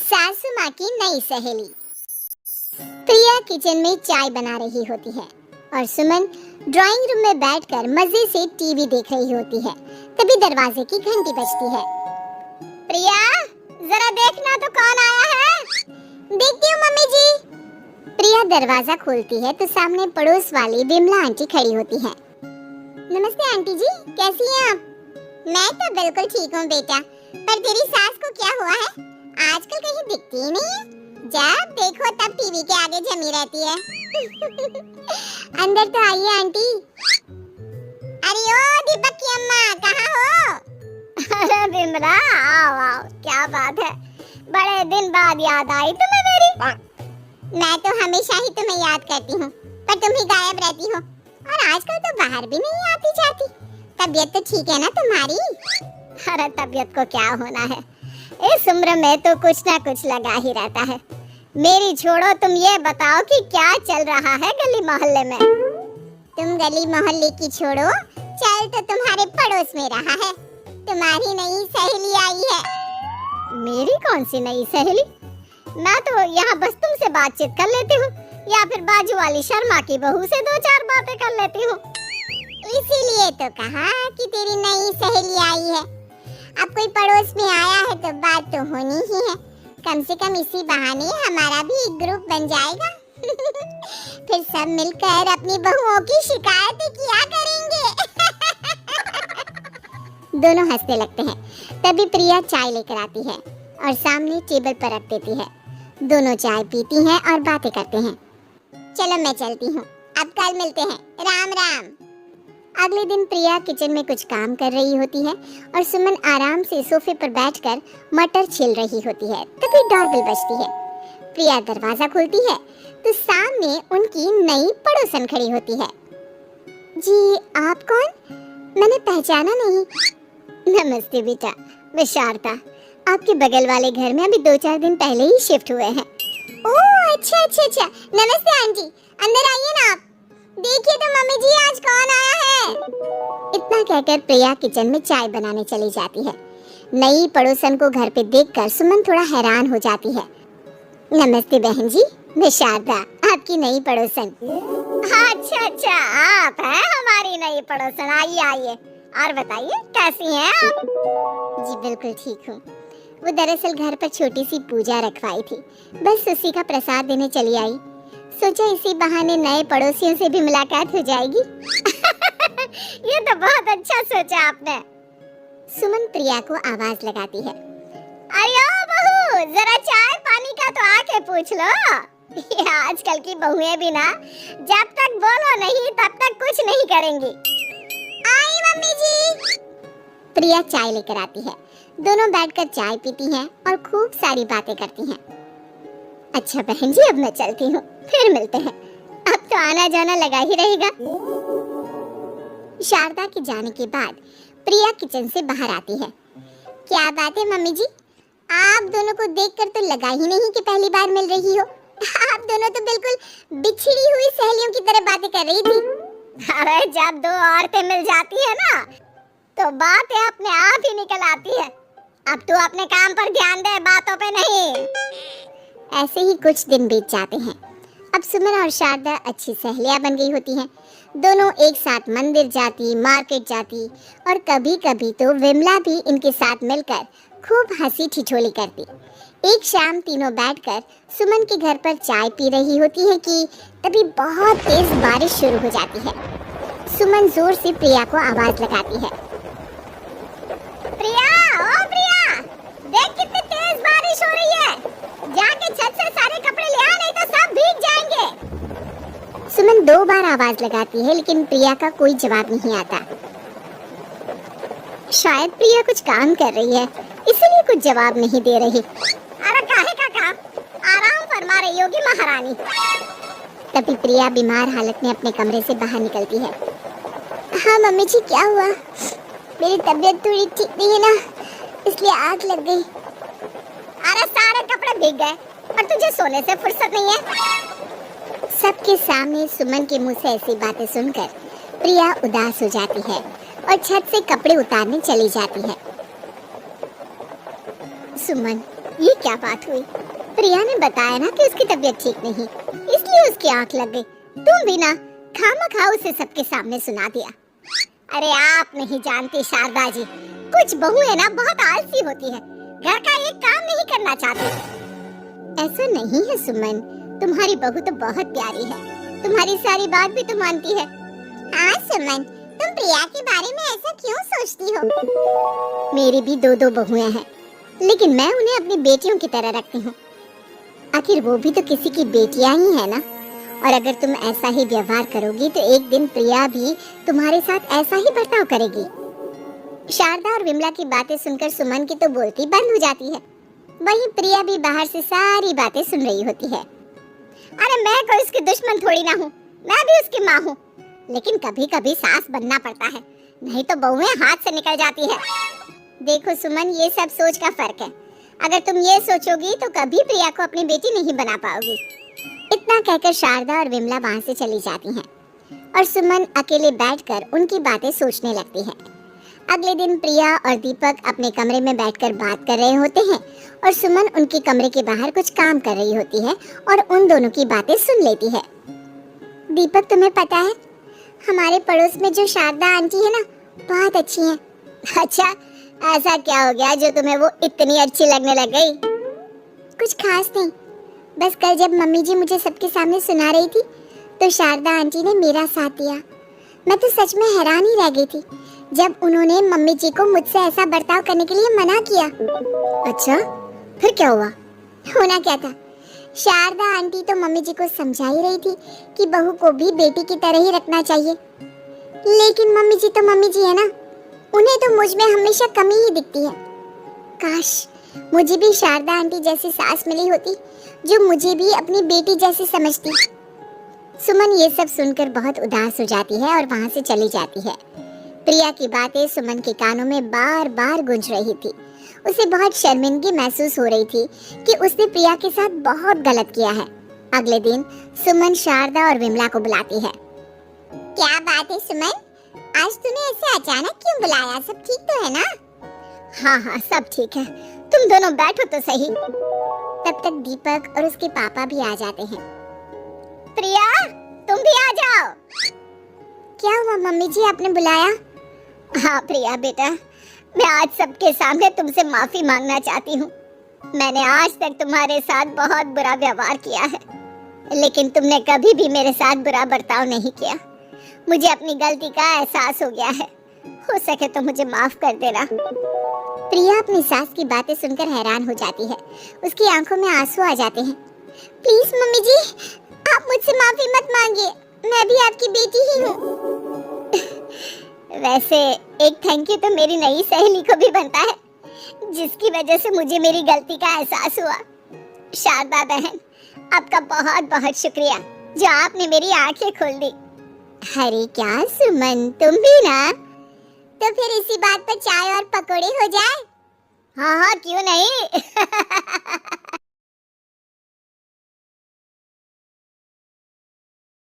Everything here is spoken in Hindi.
सासू माँ की नई सहेली। प्रिया किचन में चाय बना रही होती है और सुमन ड्राइंग रूम में बैठकर मजे से टीवी देख रही होती है। तभी दरवाजे की घंटी बजती है। प्रिया, जरा देखना तो कौन आया है। देखती हूँ मम्मी जी। प्रिया दरवाजा खोलती है तो सामने पड़ोस वाली विमला आंटी खड़ी होती है। नमस्ते आंटी जी, कैसी हैं आप? मैं तो बिल्कुल ठीक हूँ बेटा, पर तेरी सास को क्या हुआ है? आजकल कहीं दिखती ही नहीं है। जब देखो तब टीवी के आगे जमी रहती है। अंदर तो आइए आंटी। अरे ओ दीपक की अम्मा, कहाँ हो? अरे बिमला, आओ आओ, क्या बात है, बड़े दिन बाद याद आई तुम्हें मेरी। मैं तो हमेशा ही तुम्हें याद करती हूँ, पर तुम ही गायब रहती हो और आजकल तो बाहर भी नहीं आती जाती। तबीयत तो ठीक है ना तुम्हारी? अरे तबीयत को क्या होना है, इस उम्र में तो कुछ ना कुछ लगा ही रहता है। मेरी छोड़ो, तुम ये बताओ कि क्या चल रहा है गली मोहल्ले में? तुम गली मोहल्ले की छोड़ो, चल तो तुम्हारे पड़ोस में रहा है। तुम्हारी नई सहेली आई है। मेरी कौन सी नई सहेली? मैं तो यहाँ बस तुमसे बातचीत कर लेती हूँ या फिर बाजू वाली शर्मा की बहू से दो चार बातें कर लेती हूँ। इसीलिए तो कहा कि तेरी नई सहेली आई है। अब कोई पड़ोस में आया है तो बात तो होनी ही है। कम से कम इसी बहाने हमारा भी एक ग्रुप बन जाएगा। फिर सब मिलकर अपनी बहुओं की शिकायतें किया करेंगे। दोनों हंसने लगते हैं। तभी प्रिया चाय लेकर आती है और सामने टेबल पर रख देती है। दोनों चाय पीती हैं और बातें करते हैं। चलो मैं चलती हूँ, अब कल मिलते हैं। राम राम। अगले दिन प्रिया किचन में कुछ काम कर रही होती है और सुमन आराम से सोफे पर बैठकर मटर छील रही होती है। तभी डोरबेल बजती है। प्रिया दरवाजा खोलती है तो सामने उनकी नई पड़ोसन खड़ी होती है। जी, आप कौन? मैंने पहचाना नहीं। नमस्ते बेटा, मैं शारदा, आपके बगल वाले घर में अभी 2-4 दिन पहले ही शिफ्ट हुए हैं। ओह अच्छा अच्छा अच्छा, नमस्ते आंटी, अंदर आइए ना आप। देखिए तो मम्मी जी, आज कौन आया है? इतना कहकर प्रिया किचन में चाय बनाने चली जाती है। नई पड़ोसन को घर पे देखकर सुमन थोड़ा हैरान हो जाती है। नमस्ते बहन जी, मैं शारदा, आपकी नई पड़ोसन। अच्छा अच्छा, आप हैं हमारी नई पड़ोसन। आइए आइए, और बताइए कैसी हैं आप? जी बिल्कुल ठीक हूँ। वो दरअसल घर पर छोटी सी पूजा रखवाई थी, बस उसी का प्रसाद देने चली आई। सोचा इसी बहाने नए पड़ोसियों से भी मुलाकात हो जाएगी। ये तो बहुत अच्छा सोचा आपने। सुमन प्रिया को आवाज लगाती है। अरे बहू, जरा चाय पानी का तो आके पूछ लो। ये आजकल की बहुएं भी ना, जब तक बोलो नहीं तब तक कुछ नहीं करेंगी। आई मम्मी जी। प्रिया चाय लेकर आती है। दोनों बैठकर चाय पीती हैं और खूब सारी बातें करती हैं। अच्छा बहन जी, अब मैं चलती हूँ, फिर मिलते हैं। अब तो आना जाना लगा ही रहेगा। शारदा के जाने के बाद प्रिया किचन से बाहर आती है। क्या बात है मम्मी जी, आप दोनों को देखकर तो लगा ही नहीं कि पहली बार मिल रही हो। आप दोनों तो बिल्कुल बिछड़ी हुई सहेलियों की तरह बातें कर रही थी। अरे जब दो औरतें मिल जाती है ना, तो बातें अपने आप ही निकल आती है। अब तू अपने काम पर ध्यान दे, बातों पे नहीं। ऐसे ही कुछ दिन बीत जाते हैं। अब सुमन और शारदा अच्छी सहेलियां बन गई होती हैं। दोनों एक साथ मंदिर जाती, मार्केट जाती और कभी-कभी तो विमला भी इनके साथ मिलकर खूब हंसी ठिठोली करती। एक शाम तीनों बैठकर सुमन के घर पर चाय पी रही होती है कि तभी बहुत तेज बारिश शुरू हो जाती है। सुमन जोर से प्रिया को आवाज लगाती है। प्रिया, ओ प्रिया, देख कितनी तेज बारिश हो रही है। जाके छत से सारे कपड़े ले आ, नहीं तो सब भीग जाएंगे। सुमन 2 बार आवाज लगाती है लेकिन प्रिया का कोई जवाब नहीं आता। शायद प्रिया कुछ काम कर रही है, इसीलिए कुछ जवाब नहीं दे रही। अरे काहे का काम, आराम फरमा रही होगी महारानी। तभी प्रिया बीमार हालत में अपने कमरे से बाहर निकलती है। हाँ मम्मी जी, क्या हुआ? मेरी तबीयत थोड़ी ठीक नहीं है ना, इसलिए आग लग गई। अरे सारे कपड़े भीग गए और तुझे सोने से फुर्सत नहीं है। सबके सामने सुमन के मुंह से ऐसी बातें सुनकर प्रिया उदास हो जाती है और छत से कपड़े उतारने चली जाती है। सुमन, ये क्या बात हुई? प्रिया ने बताया ना कि उसकी तबीयत ठीक नहीं, इसलिए उसकी आंख लग गई। तुम भी ना खामखा उसे सबके सामने सुना दिया। अरे आप नहीं जानती शारदा जी, कुछ बहुएं ना बहुत आलसी होती है, घर का एक काम नहीं करना चाहती। ऐसा नहीं है सुमन, तुम्हारी बहू तो बहुत प्यारी है, तुम्हारी सारी बात भी तो मानती है। हाँ सुमन, तुम प्रिया के बारे में ऐसा क्यों सोचती हो? मेरी भी दो बहुएं हैं, लेकिन मैं उन्हें अपनी बेटियों की तरह रखती हूँ। आखिर वो भी तो किसी की बेटियां ही है ना। और अगर तुम ऐसा ही व्यवहार करोगी तो एक दिन प्रिया भी तुम्हारे साथ ऐसा ही बर्ताव करेगी। शारदा और विमला की बातें सुनकर सुमन की तो बोलती बंद हो जाती है। वहीं प्रिया भी बाहर से सारी बातें सुन रही होती है। अरे मैं कोई उसकी दुश्मन थोड़ी ना हूँ, मैं भी उसकी माँ हूँ, लेकिन कभी कभी सास बनना पड़ता है, नहीं तो बहुएं हाथ से निकल जाती है। देखो सुमन, ये सब सोच का फर्क है। अगर तुम ये सोचोगी तो कभी प्रिया को अपनी बेटी नहीं बना पाओगी। इतना कहकर शारदा और विमला वहाँ से चली जाती हैं और सुमन अकेले बैठकर उनकी बातें सोचने लगती है। अगले दिन प्रिया और दीपक अपने कमरे में बैठकर बात कर रहे होते हैं और सुमन उनके कमरे के बाहर कुछ काम कर रही होती है और उन दोनों की बातें सुन लेती है। दीपक, तुम्हें पता है हमारे पड़ोस में जो शारदा आंटी है ना, बहुत अच्छी है। अच्छा, ऐसा क्या हो गया जो तुम्हें वो इतनी अच्छी लगने लग गई? कुछ खास नहीं, बस कल जब मम्मी जी मुझे सबके सामने सुना रही थी तो शारदा आंटी ने मेरा साथ दिया। मैं तो सच में हैरान ही रह गई थी जब उन्होंने मम्मी जी को मुझसे ऐसा बर्ताव करने के लिए मना किया। अच्छा, फिर क्या हुआ? होना क्या था, शारदा आंटी तो मम्मी जी को समझा ही रही थी कि बहू को भी बेटी की तरह ही रखना चाहिए, लेकिन मम्मी जी तो मम्मी जी है ना, उन्हें तो मुझ में हमेशा कमी ही दिखती है। काश मुझे भी शारदा आंटी जैसी सास मिली होती जो मुझे भी अपनी बेटी जैसी समझती। सुमन ये सब सुनकर बहुत उदास हो जाती है और वहाँ से चली जाती है। प्रिया की बातें सुमन के कानों में बार बार गूंज रही थी। उसे बहुत शर्मिंदगी महसूस हो रही थी कि उसने प्रिया के साथ बहुत गलत किया है। अगले दिन सुमन शारदा और विमला को बुलाती है। क्या बात है सुमन, आज तूने ऐसे अचानक क्यों बुलाया? सब ठीक तो है ना? हाँ, सब ठीक है, तुम दोनों बैठो तो सही। तब तक दीपक और उसके पापा भी आ जाते हैं। प्रिया, तुम भी आ जाओ। क्या हुआ मम्मी जी, आपने बुलाया? हाँ प्रिया बेटा, मैं आज सबके सामने तुमसे माफी मांगना चाहती हूँ। मैंने आज तक तुम्हारे साथ बहुत बुरा व्यवहार किया है, लेकिन तुमने कभी भी मेरे साथ बुरा बर्ताव नहीं किया। मुझे अपनी गलती का एहसास हो गया है, हो सके तो मुझे माफ कर देना। प्रिया अपनी सास की बातें सुनकर हैरान हो जाती है, उसकी आंखों में आंसू आ जाते हैं। प्लीज मम्मी जी, आप मुझसे माफी मत मांगिए, मैं भी आपकी बेटी ही हूँ। वैसे एक थैंक यू तो मेरी नई सहेली को भी बनता है, जिसकी वजह से मुझे मेरी गलती का एहसास हुआ। शारदा बहन, आपका बहुत बहुत शुक्रिया जो आपने मेरी आंखें खोल दी। अरे क्या सुमन, तुम भी ना? तो फिर इसी बात पर चाय और पकोड़े हो जाए? हाँ, क्यों नहीं।